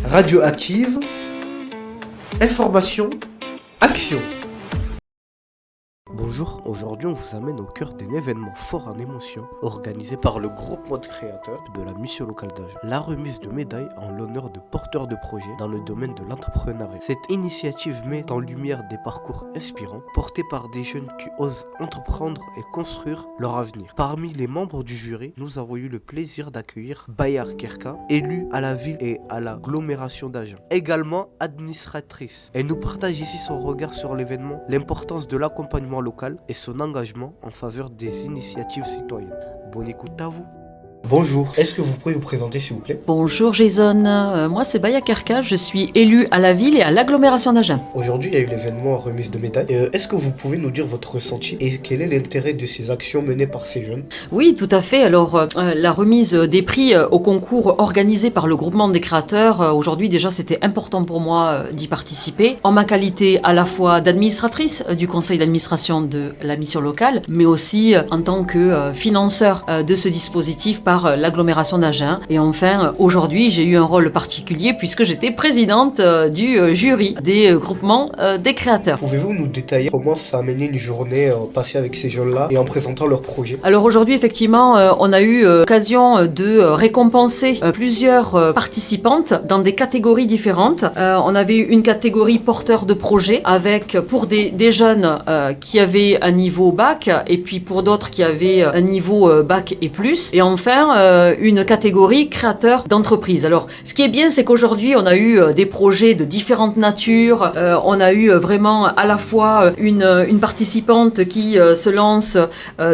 Radioactive, information, action. Bonjour, aujourd'hui on vous amène au cœur d'un événement fort en émotion organisé par le groupement de créateurs de la mission locale d'Agen. La remise de médailles en l'honneur de porteurs de projets dans le domaine de l'entrepreneuriat. Cette initiative met en lumière des parcours inspirants portés par des jeunes qui osent entreprendre et construire leur avenir. Parmi les membres du jury, nous avons eu le plaisir d'accueillir Bayar Kerka, élue à la ville et à l'agglomération d'Agen, également administratrice. Elle nous partage ici son regard sur l'événement, l'importance de l'accompagnement local et son engagement en faveur des initiatives citoyennes. Bonne écoute à vous. Bonjour, est-ce que vous pouvez vous présenter s'il vous plaît? Bonjour Jason, moi c'est Bayar Kerka, je suis élue à la ville et à l'agglomération d'Agen. Aujourd'hui il y a eu l'événement remise de médailles. Est-ce que vous pouvez nous dire votre ressenti et quel est l'intérêt de ces actions menées par ces jeunes? Oui, tout à fait. Alors la remise des prix au concours organisé par le groupement des créateurs, aujourd'hui déjà c'était important pour moi d'y participer, en ma qualité à la fois d'administratrice du conseil d'administration de la mission locale, mais aussi en tant que financeur de ce dispositif par l'agglomération d'Agen. Et enfin, aujourd'hui, j'ai eu un rôle particulier puisque j'étais présidente du jury des groupements des créateurs. Pouvez-vous nous détailler comment ça a mené une journée passée avec ces jeunes-là et en présentant leurs projets? Alors aujourd'hui, effectivement, on a eu l'occasion de récompenser plusieurs participantes dans des catégories différentes. On avait une catégorie porteur de projets avec pour des jeunes qui avaient un niveau bac et puis pour d'autres qui avaient un niveau bac et plus. Et enfin, une catégorie créateur d'entreprise. Alors, ce qui est bien, c'est qu'aujourd'hui, on a eu des projets de différentes natures. On a eu vraiment à la fois une participante qui se lance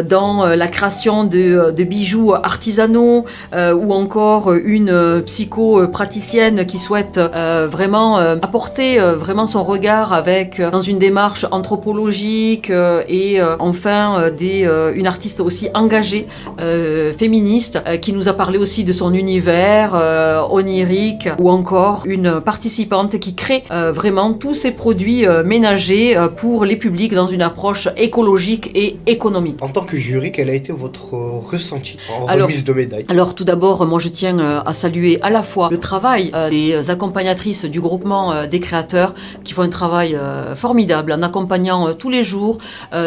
dans la création de bijoux artisanaux ou encore une psychopraticienne qui souhaite vraiment apporter vraiment son regard avec dans une démarche anthropologique et enfin une artiste aussi engagée féministe qui nous a parlé aussi de son univers onirique ou encore une participante qui crée vraiment tous ces produits ménagers pour les publics dans une approche écologique et économique. En tant que jury, quel a été votre ressenti en remise de médailles? Alors tout d'abord, moi je tiens à saluer à la fois le travail des accompagnatrices du groupement des créateurs qui font un travail formidable en accompagnant tous les jours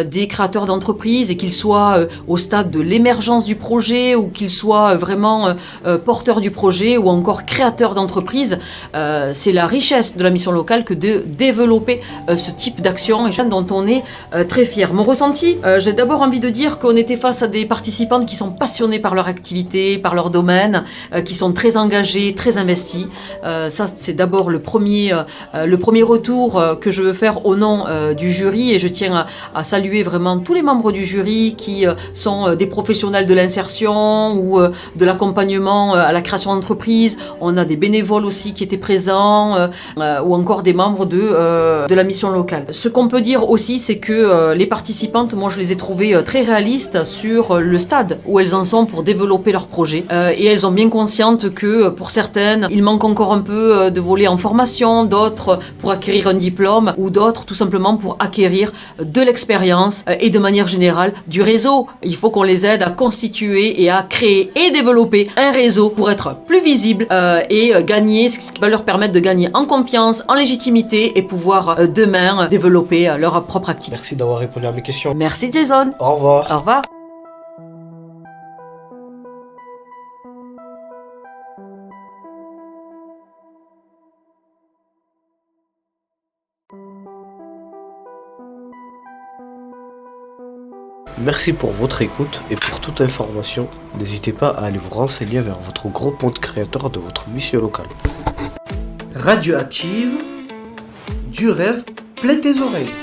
des créateurs d'entreprises et qu'ils soient au stade de l'émergence du projet ou qu'ils soient vraiment porteurs du projet ou encore créateurs d'entreprise. C'est la richesse de la mission locale que de développer ce type d'action et dont on est très fiers. Mon ressenti, j'ai d'abord envie de dire qu'on était face à des participantes qui sont passionnées par leur activité, par leur domaine, qui sont très engagées, très investies. Ça, c'est d'abord le premier retour que je veux faire au nom du jury et je tiens à saluer vraiment tous les membres du jury qui sont des professionnels de l'insertion ou de l'accompagnement à la création d'entreprise. On a des bénévoles aussi qui étaient présents ou encore des membres de la mission locale. Ce qu'on peut dire aussi, c'est que les participantes, moi je les ai trouvées très réalistes sur le stade où elles en sont pour développer leur projet et elles ont bien consciente que pour certaines, il manque encore un peu de volet en formation, d'autres pour acquérir un diplôme ou d'autres tout simplement pour acquérir de l'expérience et de manière générale du réseau. Il faut qu'on les aide à constituer et à créer et développer un réseau pour être plus visible et gagner, ce qui va leur permettre de gagner en confiance, en légitimité et pouvoir demain développer leur propre activité. Merci d'avoir répondu à mes questions. Merci Jason. Au revoir. Au revoir. Merci pour votre écoute et pour toute information, n'hésitez pas à aller vous renseigner vers votre groupement de créateurs de votre mission locale. Radioactive, du rêve plein tes oreilles.